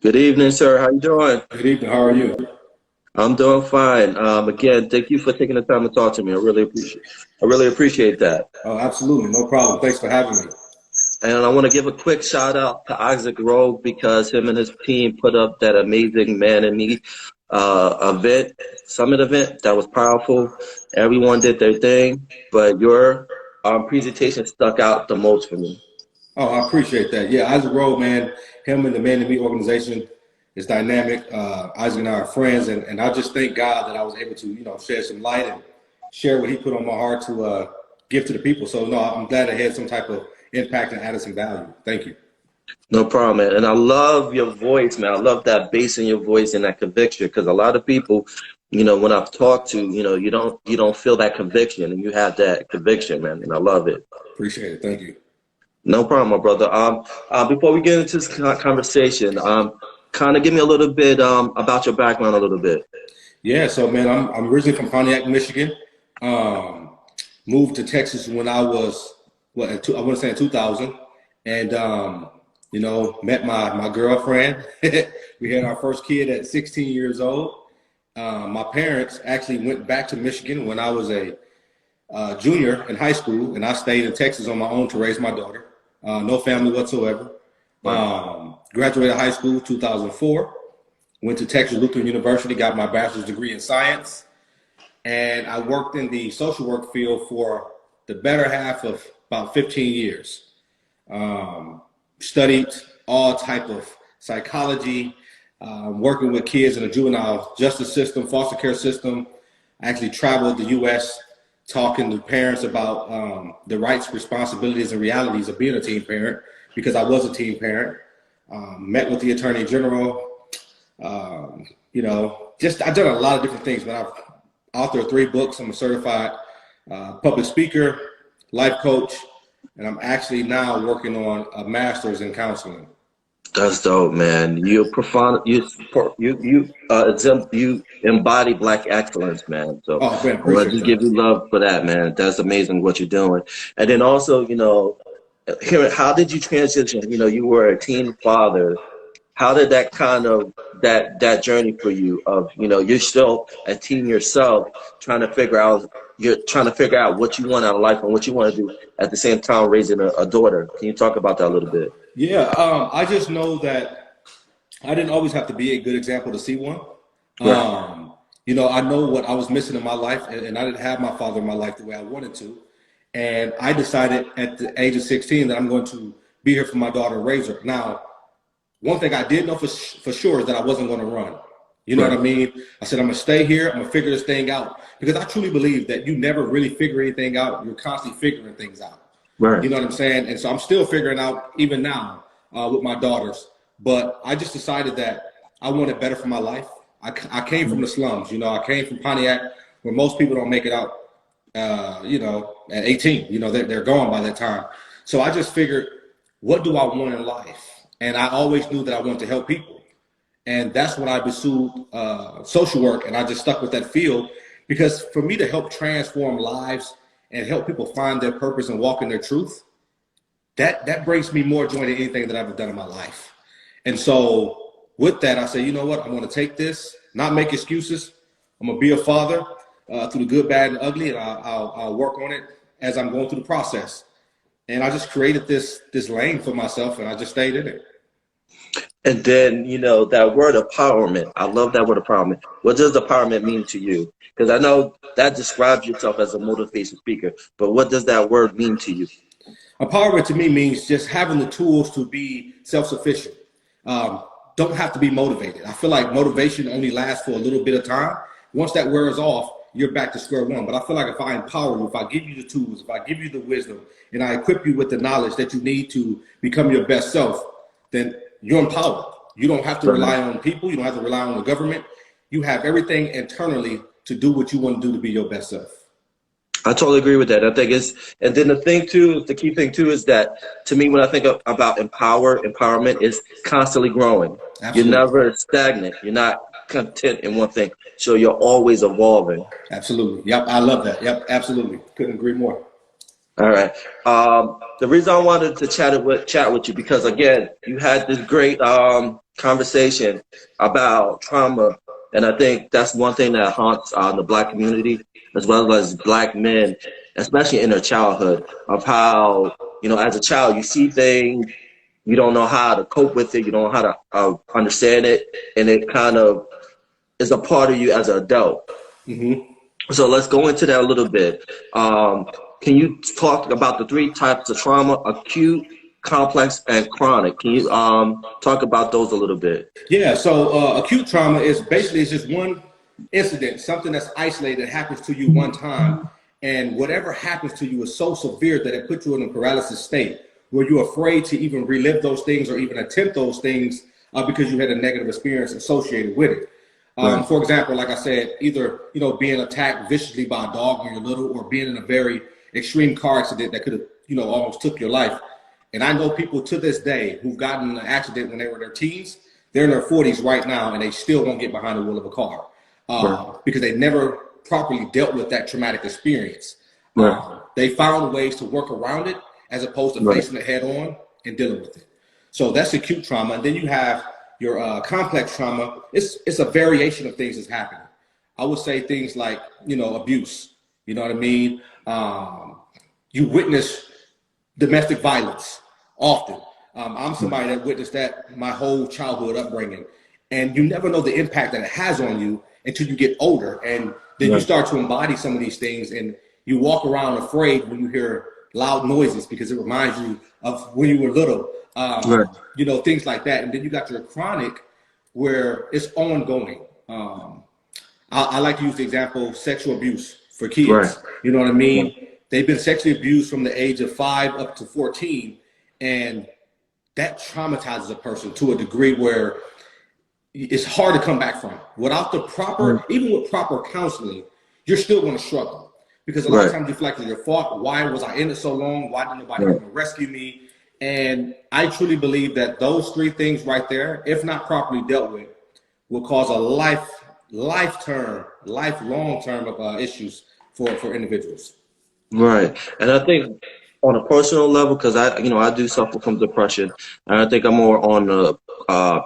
Good evening, sir. How you doing? Good evening. How are you? I'm doing fine. Again, thank you for taking the time to talk to me. I really appreciate that. Oh, absolutely. No problem. Thanks for having me. And I want to give a quick shout out to Isaac Rowe because him and his team put up that amazing Man in Me summit event that was powerful. Everyone did their thing, but your presentation stuck out the most for me. Oh, I appreciate that. Yeah, Isaac Rowe, man, him and the Man to Me organization is dynamic. Isaac and I are friends, and I just thank God that I was able to, shed some light and share what he put on my heart to give to the people. So, no, I'm glad I had some type of impact and added some value. Thank you. No problem, man. And I love your voice, man. I love that bass in your voice and that conviction because a lot of people, when I've talked to, you don't feel that conviction and you have that conviction, man. And I love it. Appreciate it. Thank you. No problem, my brother. Before we get into this conversation, kind of give me a little bit about your background a little bit. Yeah, so man, I'm originally from Pontiac, Michigan. Um, Moved to Texas when I was I want to say in 2000, and met my girlfriend. We had our first kid at 16 years old. My parents actually went back to Michigan when I was a junior in high school, and I stayed in Texas on my own to raise my daughter. No family whatsoever. Right. Graduated high school 2004. Went to Texas Lutheran University, got my bachelor's degree in science, and I worked in the social work field for the better half of about 15 years. Studied all type of psychology, working with kids in the juvenile justice system, foster care system. I actually traveled the U.S. talking to parents about the rights, responsibilities, and realities of being a teen parent because I was a teen parent. Met with the Attorney General. I've done a lot of different things, but I've authored 3 books. I'm a certified public speaker, life coach, and I'm actually now working on a master's in counseling. That's dope, man. You profound. You embody Black excellence, man. So Oh, man, I want to appreciate just give that. you love for that, man. That's amazing what you're doing. And then also, how did you transition? You were a teen father. How did that kind of that journey for you of, you're still a teen yourself, you're trying to figure out what you want out of life and what you want to do at the same time raising a daughter. Can you talk about that a little bit? Yeah, I just know that I didn't always have to be a good example to see one. Right. I know what I was missing in my life, and I didn't have my father in my life the way I wanted to. And I decided at the age of 16 that I'm going to be here for my daughter and raise her. Now, one thing I did know for sure is that I wasn't going to run. You know Right. what I mean? I said, I'm going to stay here. I'm going to figure this thing out. Because I truly believe that you never really figure anything out. You're constantly figuring things out. Right. You know what I'm saying? And so I'm still figuring out even now with my daughters. But I just decided that I wanted better for my life. I came from the slums. I came from Pontiac where most people don't make it out, at 18. They're gone by that time. So I just figured, what do I want in life? And I always knew that I wanted to help people. And that's when I pursued social work. And I just stuck with that field because for me to help transform lives and help people find their purpose and walk in their truth, that brings me more joy than anything that I've ever done in my life. And so with that, I say, you know what? I'm going to take this, not make excuses. I'm going to be a father through the good, bad, and ugly, and I'll work on it as I'm going through the process. And I just created this lane for myself, and I just stayed in it. And then, that word empowerment. I love that word empowerment. What does empowerment mean to you? Because I know that describes yourself as a motivation speaker, but what does that word mean to you? Empowerment to me means just having the tools to be self-sufficient. Don't have to be motivated. I feel like motivation only lasts for a little bit of time. Once that wears off, you're back to square one. But I feel like if I empower you, if I give you the tools, if I give you the wisdom, and I equip you with the knowledge that you need to become your best self, then you're empowered. You don't have to rely on people. You don't have to rely on the government. You have everything internally to do what you want to do to be your best self. I totally agree with that. I think and then the key thing too is that to me, when I think about empowerment is constantly growing. You're Absolutely. never stagnant. You're not content in one thing. So you're always evolving. Absolutely. Yep. I love that. Yep. Absolutely. Couldn't agree more. All right. The reason I wanted to chat with you because again, you had this great conversation about trauma, and I think that's one thing that haunts the Black community as well as Black men, especially in their childhood, of how as a child you see things, you don't know how to cope with it, you don't know how to understand it, and it kind of is a part of you as an adult. Mm-hmm. So let's go into that a little bit. Can you talk about the three types of trauma: acute, complex, and chronic? Can you talk about those a little bit? Yeah, so acute trauma is basically it's just one incident, something that's isolated that happens to you one time, and whatever happens to you is so severe that it puts you in a paralysis state where you're afraid to even relive those things or even attempt those things because you had a negative experience associated with it. Right. For example, like I said, either being attacked viciously by a dog when you're little, or being in a very extreme car accident that could have almost took your life. And I know people to this day who've gotten in an accident when they were in their teens. They're in their 40s right now, and they still won't get behind the wheel of a car because they never properly dealt with that traumatic experience. Right. They found ways to work around it as opposed to facing it head on and dealing with it. So that's acute trauma. And then you have your complex trauma. It's a variation of things that's happening. I would say things like, abuse. You know what I mean? You witness domestic violence often. I'm somebody that witnessed that my whole childhood upbringing. And you never know the impact that it has on you until you get older. And then you start to embody some of these things, and you walk around afraid when you hear loud noises because it reminds you of when you were little. Things like that. And then you got your chronic, where it's ongoing. I like to use the example sexual abuse for kids. Right. You know what I mean? They've been sexually abused from the age of 5 up to 14, and that traumatizes a person to a degree where it's hard to come back from. Without the proper, even with proper counseling, you're still going to struggle because a lot of times you feel like it's your fault. Why was I in it so long? Why didn't nobody come and rescue me? And I truly believe that those three things right there, if not properly dealt with, will cause a lifelong term of issues for individuals. Right. And I think on a personal level, because I do suffer from depression, and I think I'm more on the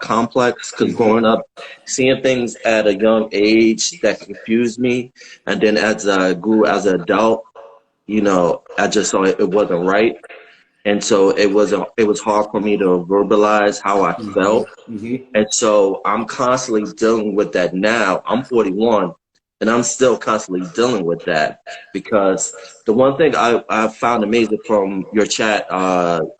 complex, because growing up, seeing things at a young age that confused me, and then as I grew as an adult, I just saw it wasn't right. And so it was hard for me to verbalize how I felt. And so I'm constantly dealing with that now. I'm 41. And I'm still constantly dealing with that, because the one thing I found amazing from your chat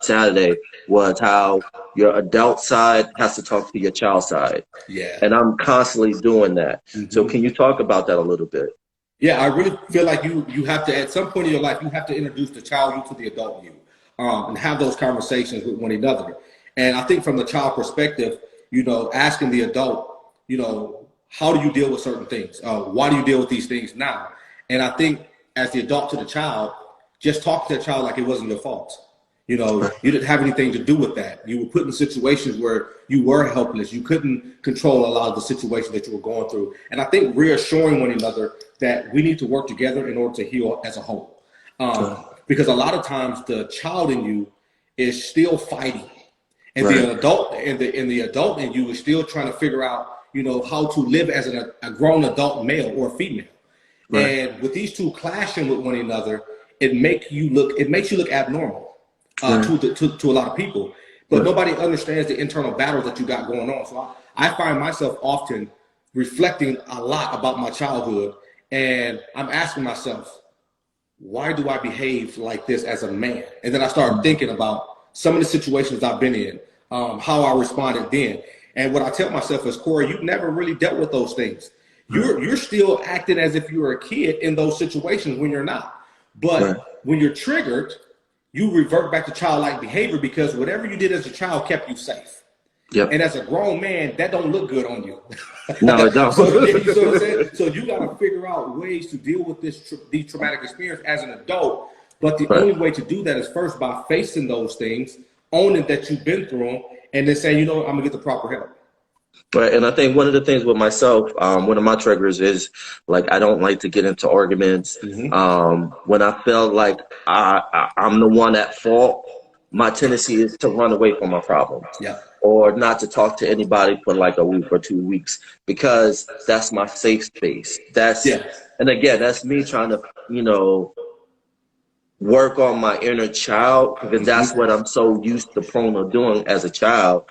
Saturday was how your adult side has to talk to your child side. Yeah. And I'm constantly doing that. So can you talk about that a little bit? Yeah, I really feel like you have to, at some point in your life, you have to introduce the child you to the adult you, and have those conversations with one another. And I think from the child perspective, asking the adult, how do you deal with certain things? Why do you deal with these things now? And I think as the adult to the child, just talk to the child like it wasn't your fault. You didn't have anything to do with that. You were put in situations where you were helpless. You couldn't control a lot of the situations that you were going through. And I think reassuring one another that we need to work together in order to heal as a whole. Because a lot of times the child in you is still fighting. And the adult and the adult in you is still trying to figure out how to live as a grown adult male or female. And with these two clashing with one another, it makes you look abnormal to a lot of people. But nobody understands the internal battle that you got going on. So I find myself often reflecting a lot about my childhood, and I'm asking myself, why do I behave like this as a man? And then I start thinking about some of the situations I've been in, how I responded then. And what I tell myself is, Corey, you never really dealt with those things. You're still acting as if you were a kid in those situations when you're not. But when you're triggered, you revert back to childlike behavior because whatever you did as a child kept you safe. And as a grown man, that don't look good on you. No, it don't. So, you know what I'm saying? So you got to figure out ways to deal with these traumatic experience as an adult. But the only way to do that is first by facing those things, owning that you've been through them, and then saying, I'm going to get the proper help. Right, and I think one of the things with myself, one of my triggers is like I don't like to get into arguments. Hmm. When I feel like I'm the one at fault, my tendency is to run away from my problems Yeah. or not to talk to anybody for like a week or 2 weeks because that's my safe space. Yeah. And again, that's me trying to, work on my inner child because that's what I'm so used to prone of doing as a child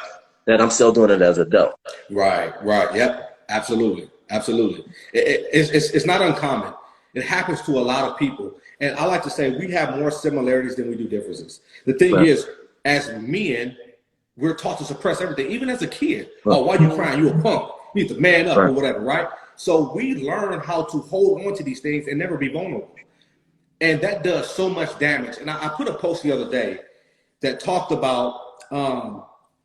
that I'm still doing it as an adult. Right, right. Yep. Absolutely. Absolutely. It's not uncommon. It happens to a lot of people. And I like to say we have more similarities than we do differences. The thing Right. is, as men, we're taught to suppress everything, even as a kid. Right. Oh, why you crying? You a punk. You need to man up or Right. whatever, right? So we learn how to hold on to these things and never be vulnerable. And that does so much damage. And I put a post the other day that talked about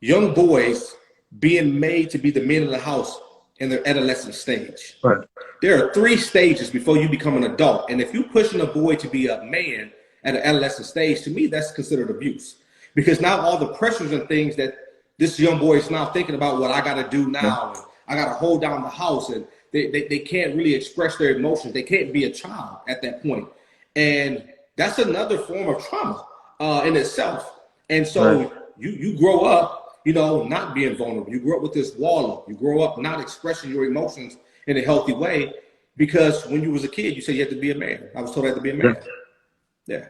young boys being made to be the men of the house in their adolescent stage. Right. There are 3 stages before you become an adult. And if you're pushing a boy to be a man at an adolescent stage, to me, that's considered abuse. Because now all the pressures and things that this young boy is now thinking about what I got to do now, and I got to hold down the house, and they can't really express their emotions. They can't be a child at that point. And that's another form of trauma in itself. And so Right. you grow up, not being vulnerable. You grow up with this wall up. You grow up not expressing your emotions in a healthy way because when you was a kid, you said you had to be a man. I was told I had to be a man. Yeah.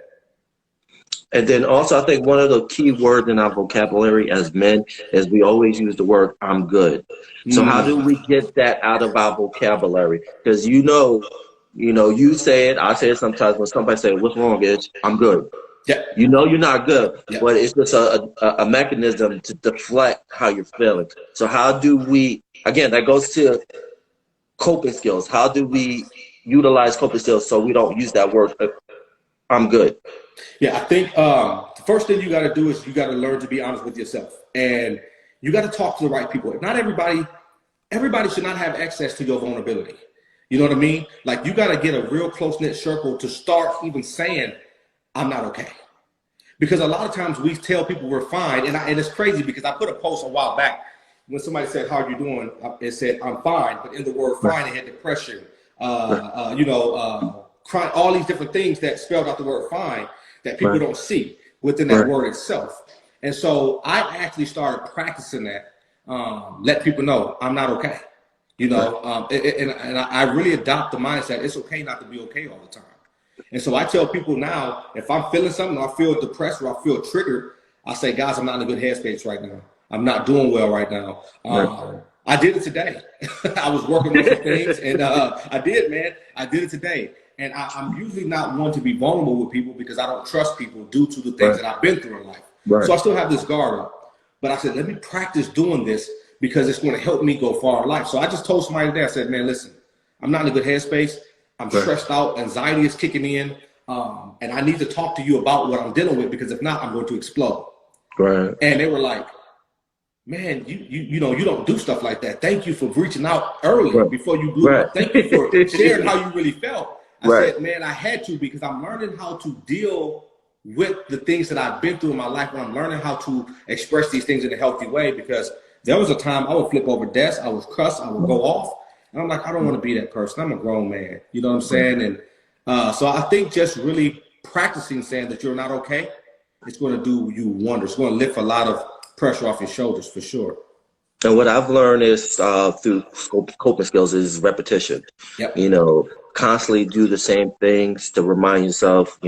And then also, I think one of the key words in our vocabulary as men is we always use the word "I'm good." So how do we get that out of our vocabulary? Because you say it, I say it sometimes when somebody say, "What's wrong, Is I'm good." Yeah. You're not good, Yeah. but it's just a mechanism to deflect how you're feeling. So how do we? Again, that goes to coping skills. How do we utilize coping skills so we don't use that word "I'm good"? Yeah, I think the first thing you got to do is you got to learn to be honest with yourself, and you got to talk to the right people. Not everybody should not have access to your vulnerability. You know what I mean? Like you got to get a real close knit circle to start even saying, "I'm not okay," because a lot of times we tell people we're fine, and it's crazy because I put a post a while back when somebody said, "How are you doing?" It said, "I'm fine," but in the word "fine," it had depression, crying, all these different things that spelled out the word "fine." That people Right. don't see within that word itself. And so I actually started practicing that, let people know I'm not okay. And I really adopt the mindset, it's okay not to be okay all the time. And so I tell people now, if I'm feeling something, or I feel depressed or I feel triggered, I say, guys, I'm not in a good headspace right now. I'm not doing well right now. I did it today. I was working on some things and I did it today. And I'm usually not one to be vulnerable with people because I don't trust people due to the things that I've been through in life. Right. So I still have this guard up. But I said, let me practice doing this because it's going to help me go far in life. So I just told somebody today, I said, man, listen, I'm not in a good headspace. I'm stressed out. Anxiety is kicking in. And I need to talk to you about what I'm dealing with because if not, I'm going to explode. Right. And they were like, man, you don't do stuff like that. Thank you for reaching out early before you blew up. Thank you for sharing how you really felt. I said, man, I had to because I'm learning how to deal with the things that I've been through in my life, and I'm learning how to express these things in a healthy way because there was a time I would flip over desks, I would cuss, I would go off, and I'm like, I don't want to be that person. I'm a grown man. You know what I'm saying? And so I think just really practicing saying that you're not okay, it's going to do you wonders. It's going to lift a lot of pressure off your shoulders for sure. And what I've learned is through coping skills is repetition. Yep. Constantly do the same things to remind yourself,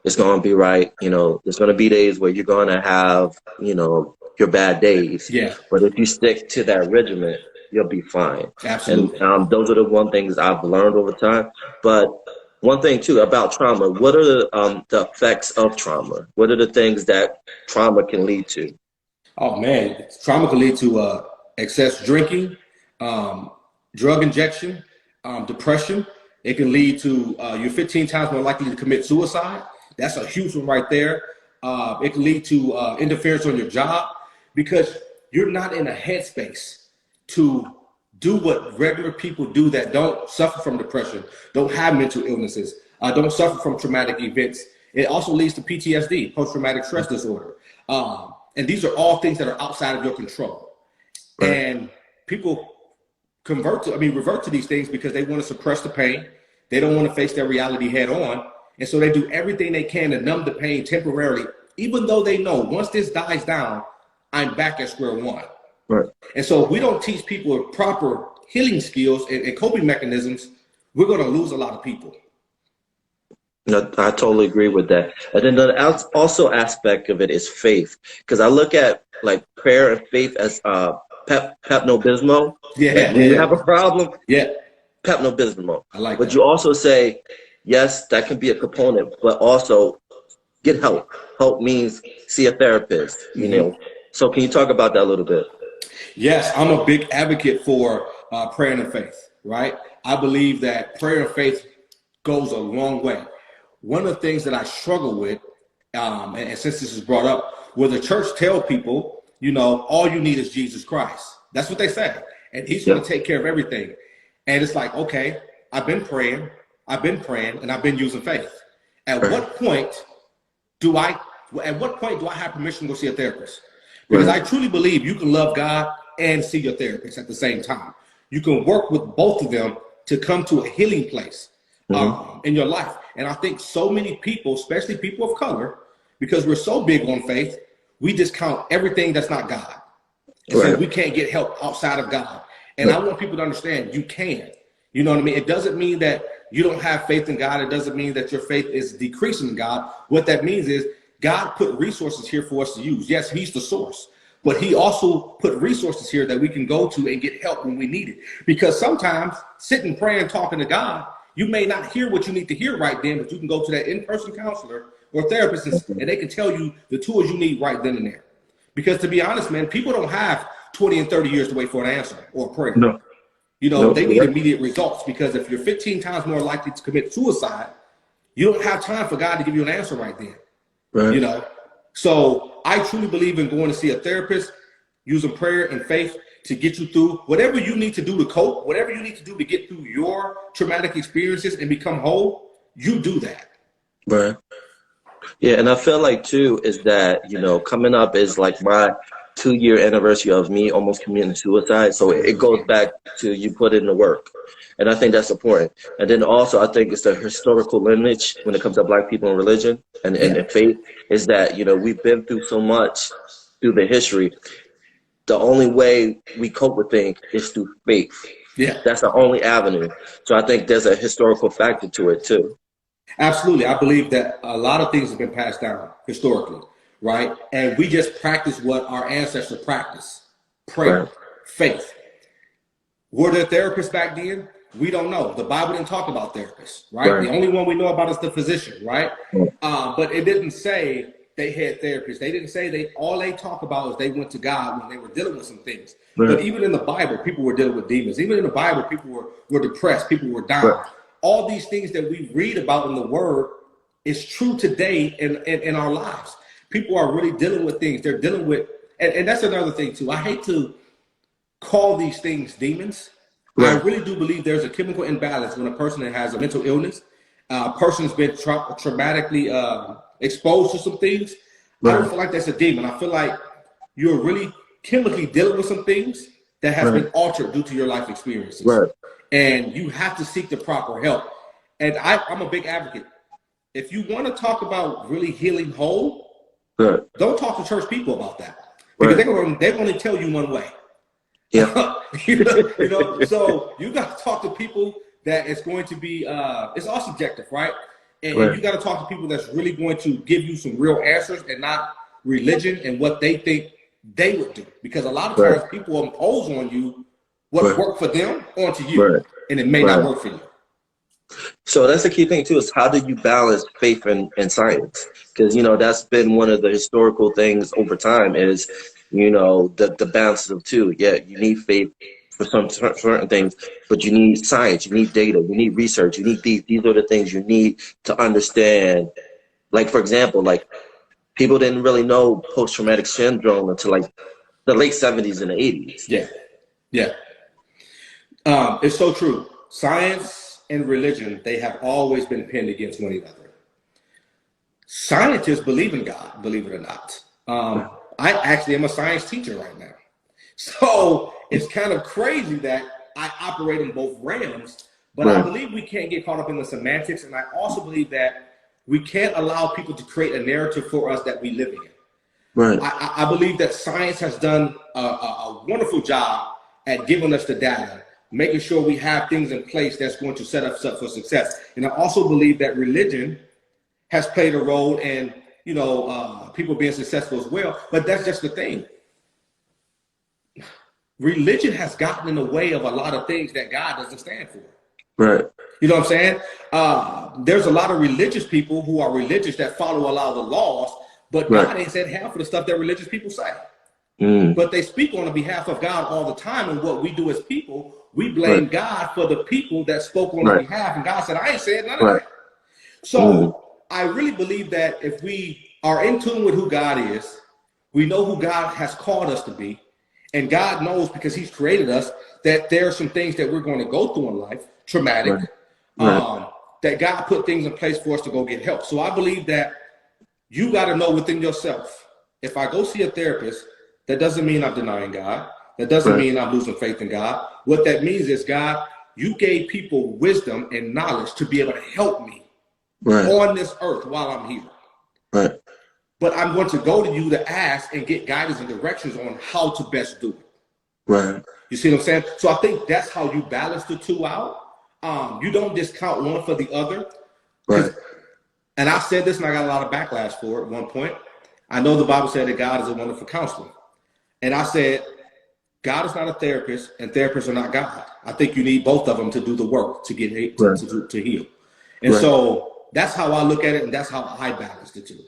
it's going to be right. There's going to be days where you're going to have, your bad days. Yeah. But if you stick to that regimen, you'll be fine. Absolutely. And those are the one things I've learned over time. But one thing too about trauma, what are the effects of trauma? What are the things that trauma can lead to? Oh man, trauma can lead to excess drinking, drug injection, depression. It can lead to you're 15 times more likely to commit suicide. That's a huge one right there. It can lead to interference on your job because you're not in a headspace to do what regular people do that don't suffer from depression, don't have mental illnesses, don't suffer from traumatic events. It also leads to PTSD, post-traumatic stress disorder. And these are all things that are outside of your control. And people revert to these things because they want to suppress the pain. They don't want to face their reality head on. And so they do everything they can to numb the pain temporarily, even though they know once this dies down, I'm back at square one. Right. And so if we don't teach people proper healing skills and coping mechanisms, we're going to lose a lot of people. No, I totally agree with that. And then the also aspect of it is faith, because I look at like prayer and faith as Pepto-Bismol. Yeah, like when you have a problem, yeah, Pepto-Bismol. I like but that. You also say, yes, that can be a component, but also get help. Help means see a therapist, you know. So can you talk about that a little bit? Yes, I'm a big advocate for prayer and faith, right? I believe that prayer and faith goes a long way. One of the things that I struggle with, and since this is brought up, where the church tell people, you know, all you need is Jesus Christ. That's what they say. And he's going to take care of everything. And it's like, okay, I've been praying, and I've been using faith. At what point do I have permission to go see a therapist? Because I truly believe you can love God and see your therapist at the same time. You can work with both of them to come to a healing place in your life. And I think so many people, especially people of color, because we're so big on faith, we discount everything that's not God. And so we can't get help outside of God. And I want people to understand you can. You know what I mean? It doesn't mean that you don't have faith in God. It doesn't mean that your faith is decreasing in God. What that means is God put resources here for us to use. Yes, he's the source, but he also put resources here that we can go to and get help when we need it. Because sometimes sitting, praying, talking to God, you may not hear what you need to hear right then, but you can go to that in-person counselor or therapist and they can tell you the tools you need right then and there. Because to be honest, man, people don't have 20 and 30 years to wait for an answer or a prayer. No. You know, they need immediate results, because if you're 15 times more likely to commit suicide, you don't have time for God to give you an answer right then. Right. You know, so I truly believe in going to see a therapist, using prayer and faith to get you through whatever you need to do to cope, whatever you need to do to get through your traumatic experiences and become whole. You do that. Right. Yeah, and I feel like too is that, you know, coming up is like my 2-year anniversary of me almost committing suicide. So it goes back to you put in the work. And I think that's important. And then also I think it's the historical lineage when it comes to Black people and religion and faith is that, you know, we've been through so much through the history. The only way we cope with things is through faith. Yeah. That's the only avenue. So I think there's a historical factor to it too. Absolutely. I believe that a lot of things have been passed down historically, right? And we just practice what our ancestors practiced. Prayer, faith. Were there therapists back then? We don't know. The Bible didn't talk about therapists, right? The only one we know about is the physician, right? But it didn't say they had therapists. They didn't say all they talk about is they went to God when they were dealing with some things. But even in the Bible, people were dealing with demons. Even in the Bible, people were depressed. People were down. All these things that we read about in the Word is true today in our lives. People are really dealing with things. They're dealing with, and that's another thing too. I hate to call these things demons. I really do believe there's a chemical imbalance when a person has a mental illness, a person has been traumatically exposed to some things. I don't feel like that's a demon. I feel like you're really chemically dealing with some things that has been altered due to your life experiences. And you have to seek the proper help. And I'm a big advocate. If you want to talk about really healing whole, don't talk to church people about that. Because they're going to tell you one way. Yeah. you know, so you got to talk to people that it's going to be, it's all subjective, right? And you got to talk to people that's really going to give you some real answers and not religion and what they think they would do. Because a lot of times people impose on you what worked for them onto you, and it may not work for you. So that's the key thing too, is how do you balance faith and science? Because, you know, that's been one of the historical things over time is, you know, the balance of two. Yeah, you need faith for some certain things, but you need science, you need data, you need research, you need these are the things you need to understand. Like, for example, like people didn't really know post-traumatic syndrome until like the late 70s and the 80s. Yeah. It's so true. Science and religion, they have always been pinned against one another. Scientists believe in God, believe it or not. I actually am a science teacher right now. So it's kind of crazy that I operate in both realms, but I believe we can't get caught up in the semantics. And I also believe that we can't allow people to create a narrative for us that we live in. Right. I believe that science has done a wonderful job at giving us the data, making sure we have things in place that's going to set us up for success. And I also believe that religion has played a role in, you know, people being successful as well. But that's just the thing. Religion has gotten in the way of a lot of things that God doesn't stand for. Right. You know what I'm saying? There's a lot of religious people who are religious that follow a lot of the laws, but God ain't said half of the stuff that religious people say. But they speak on the behalf of God all the time. And what we do as people, we blame God for the people that spoke on their behalf. And God said, I ain't said none of that. So I really believe that if we are in tune with who God is, we know who God has called us to be, and God knows, because he's created us, that there are some things that we're going to go through in life, traumatic, that God put things in place for us to go get help. So I believe that you got to know within yourself, if I go see a therapist, that doesn't mean I'm denying God. That doesn't mean I'm losing faith in God. What that means is, God, you gave people wisdom and knowledge to be able to help me on this earth while I'm here. But I'm going to go to you to ask and get guidance and directions on how to best do it. You see what I'm saying? So I think that's how you balance the two out. You don't discount one for the other. And I said this, and I got a lot of backlash for it at one point. I know the Bible said that God is a wonderful counselor. And I said, God is not a therapist, and therapists are not God. I think you need both of them to do the work to get to heal. And so that's how I look at it, and that's how I balance the two.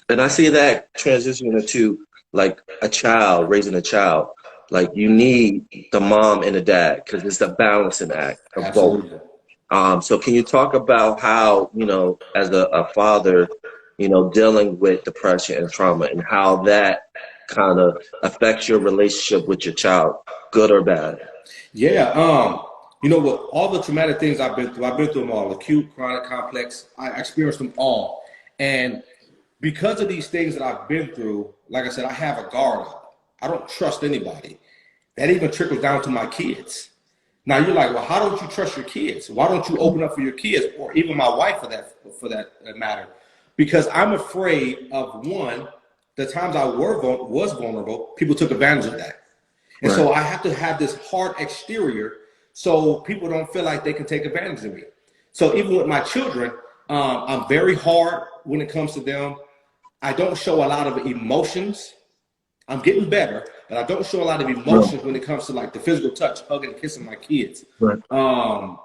And I see that transitioning into like a child, raising a child. Like you need the mom and the dad, because it's a balancing act of both. So can you talk about how, you know, as a father, you know, dealing with depression and trauma, and how that kind of affects your relationship with your child, good or bad? Yeah. You know, with all the traumatic things I've been through them all, acute, chronic, complex. I experienced them all. And because of these things that I've been through, like I said, I have a guard up. I don't trust anybody. That even trickles down to my kids. Now you're like, well, how don't you trust your kids? Why don't you open up for your kids, or even my wife for that matter? Because I'm afraid of, one, the times I was vulnerable, people took advantage of that. And so I have to have this hard exterior so people don't feel like they can take advantage of me. So even with my children, I'm very hard when it comes to them. I don't show a lot of emotions. I'm getting better, but I don't show a lot of emotions when it comes to like the physical touch, hugging and kissing my kids. When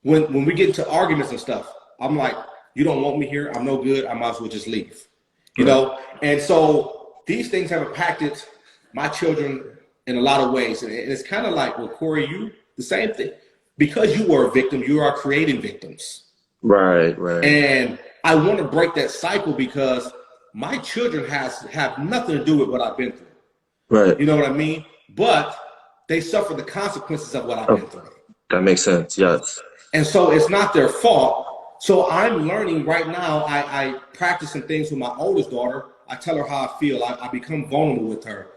we get into arguments and stuff, I'm like, you don't want me here, I'm no good, I might as well just leave. You know? And so these things have impacted my children in a lot of ways. And it's kind of like, well, Corey, you, the same thing. Because you were a victim, you are creating victims. And I want to break that cycle, because my children have nothing to do with what I've been through. You know what I mean? But they suffer the consequences of what I've been through. That makes sense, yes. And so it's not their fault. So I'm learning right now. I practice some things with my oldest daughter. I tell her how I feel. I become vulnerable with her.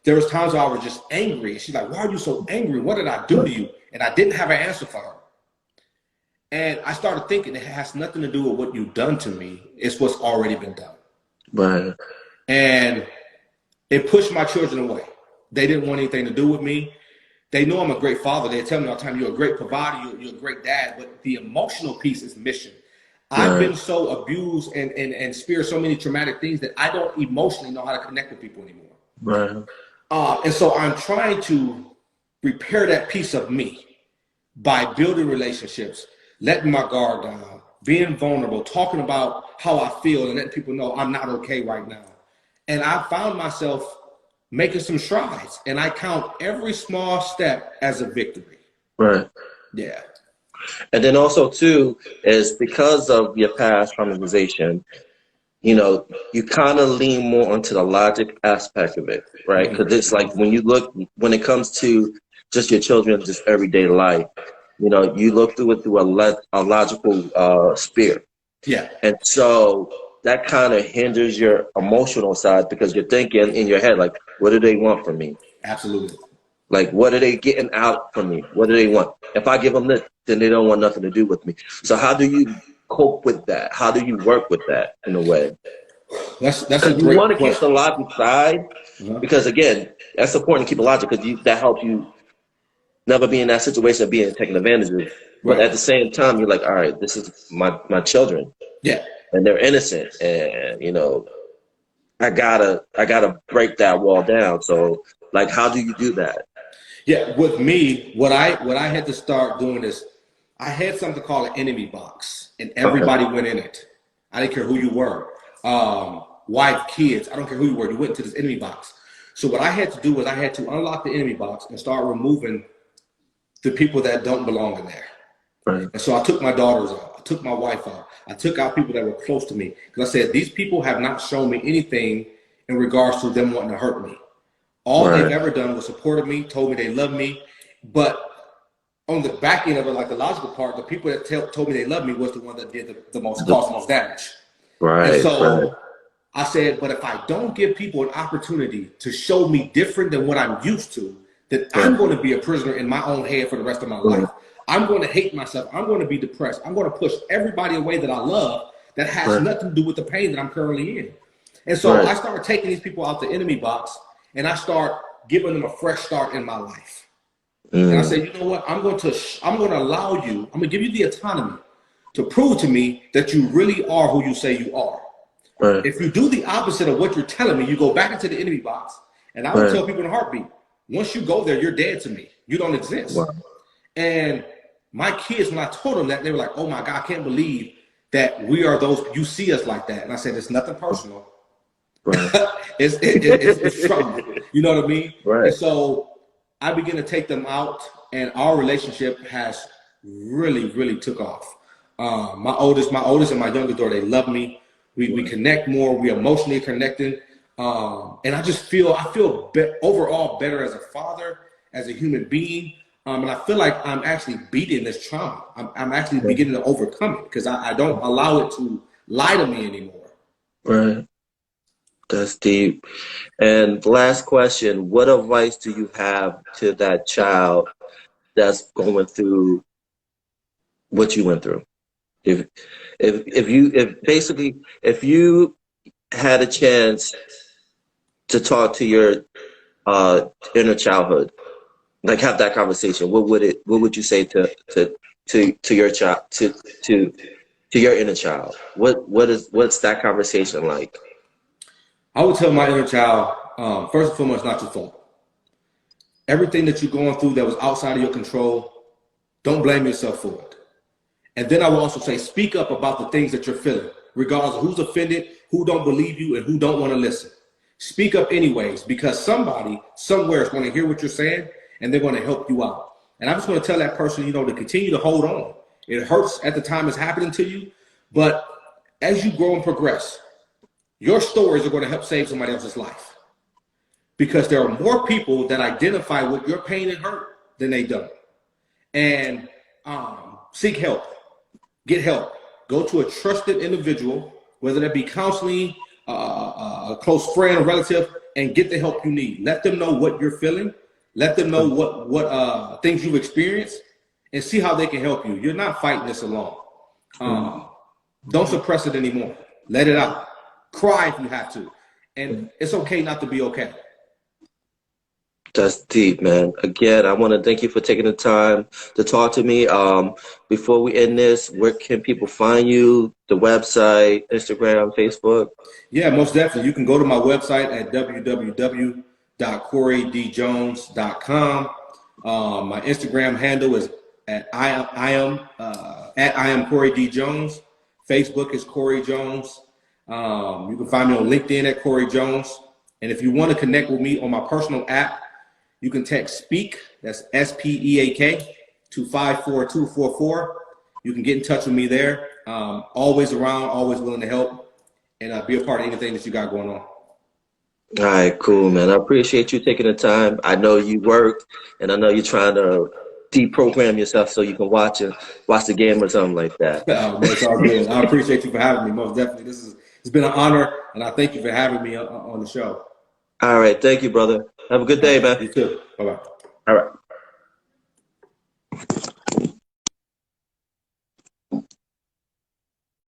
There was times where I was just angry. She's like, why are you so angry? What did I do to you? And I didn't have an answer for her. And I started thinking it has nothing to do with what you've done to me. It's what's already been done. And it pushed my children away. They didn't want anything to do with me. They know I'm a great father. They tell me all the time, you're a great provider, you're a great dad, but the emotional piece is missing. I've been so abused and experienced so many traumatic things that I don't emotionally know how to connect with people anymore. And so I'm trying to repair that piece of me by building relationships, letting my guard down, being vulnerable, talking about how I feel, and letting people know I'm not okay right now. And I found myself making some strides, and I count every small step as a victory. Yeah. And then also too is because of your past traumatization, you know, you kind of lean more onto the logic aspect of it, right? Because it's like when it comes to just your children's just everyday life, you know, you look through it through a logical spirit. And so that kind of hinders your emotional side, because you're thinking in your head, like, what do they want from me? Absolutely. Like, what are they getting out from me? What do they want? If I give them this, then they don't want nothing to do with me. So how do you cope with that? How do you work with that in a way? That's a Because you great want to keep the question. logic side, Uh-huh. because again, that's important to keep the logic because that helps you never be in that situation of being taken advantage of. But Right. at the same time, you're like, all right, this is my children, Yeah. and they're innocent, and I gotta break that wall down. So, like, how do you do that? Yeah. With me, what I had to start doing is I had something called an enemy box, and Okay. everybody went in it. I didn't care who you were, wife, kids. I don't care who you were. You went into this enemy box. So what I had to do was I had to unlock the enemy box and start removing the people that don't belong in there. Right. And so I took my daughters out. I took my wife out. I took out people that were close to me because I said these people have not shown me anything in regards to them wanting to hurt me. All they've Right. ever done was supported me, told me they love me, but on the back end of it, like the logical part, the people that told me they loved me was the one that did the most, caused the most damage. And Right. Right. so I said, but if I don't give people an opportunity to show me different than what I'm used to, then I'm Right. going to be a prisoner in my own head for the rest of my life. I'm going to hate myself. I'm going to be depressed. I'm going to push everybody away that I love that has Right. nothing to do with the pain that I'm currently in. And so Right. I started taking these people out the enemy box and I start giving them a fresh start in my life. And I Mm. said, you know what? I'm going to allow you, I'm going to give you the autonomy to prove to me that you really are who you say you are. Right. If you do the opposite of what you're telling me, you go back into the enemy box. And I would Right. tell people in a heartbeat, once you go there, you're dead to me. You don't exist. Wow. And my kids, when I told them that, they were like, oh my God, I can't believe that we are those, you see us like that. And I said, it's nothing personal. Right. it's trauma. You know what I mean? Right. And so I began to take them out, and our relationship has really, really took off. My oldest and my youngest daughter, they love me. We connect more. We emotionally connected. And I feel overall better as a father, as a human being. And I feel like I'm actually beating this trauma. I'm actually beginning to overcome it because I don't allow it to lie to me anymore. Right. That's deep. And last question, what advice do you have to that child that's going through what you went through? If you had a chance to talk to your inner childhood, like have that conversation, what would you say to your child, to your inner child? What's that conversation like? I would tell my inner child, first and foremost, not your fault. Everything that you're going through that was outside of your control, don't blame yourself for it. And then I will also say, speak up about the things that you're feeling, regardless of who's offended, who don't believe you, and who don't want to listen. Speak up anyways, because somebody somewhere is going to hear what you're saying, and they're going to help you out. And I'm just going to tell that person, to continue to hold on. It hurts at the time it's happening to you, but as you grow and progress, your stories are going to help save somebody else's life. Because there are more people that identify with your pain and hurt than they don't. And seek help. Get help. Go to a trusted individual, whether that be counseling, a close friend or relative, and get the help you need. Let them know what you're feeling. Let them know what things you've experienced, and see how they can help you. You're not fighting this alone. Don't suppress it anymore. Let it out. Cry if you have to. And it's okay not to be okay. That's deep, man. Again, I want to thank you for taking the time to talk to me. Before we end this, where can people find you? The website, Instagram, Facebook? Yeah, most definitely. You can go to my website at www.coreydjones.com. My Instagram handle is at I am Corey D. Jones. Facebook is Corey Jones. You can find me on LinkedIn at Corey Jones. And if you want to connect with me on my personal app, you can text SPEAK, that's SPEAK, to 54244. You can get in touch with me there. Always around, always willing to help, and be a part of anything that you got going on. All right, cool, man. I appreciate you taking the time. I know you work, and I know you're trying to deprogram yourself so you can watch the game or something like that. It's all good. I appreciate you for having me, most definitely. It's been an honor, and I thank you for having me on the show. All right. Thank you, brother. Have a good All day, right. man. You too. Bye-bye. All right.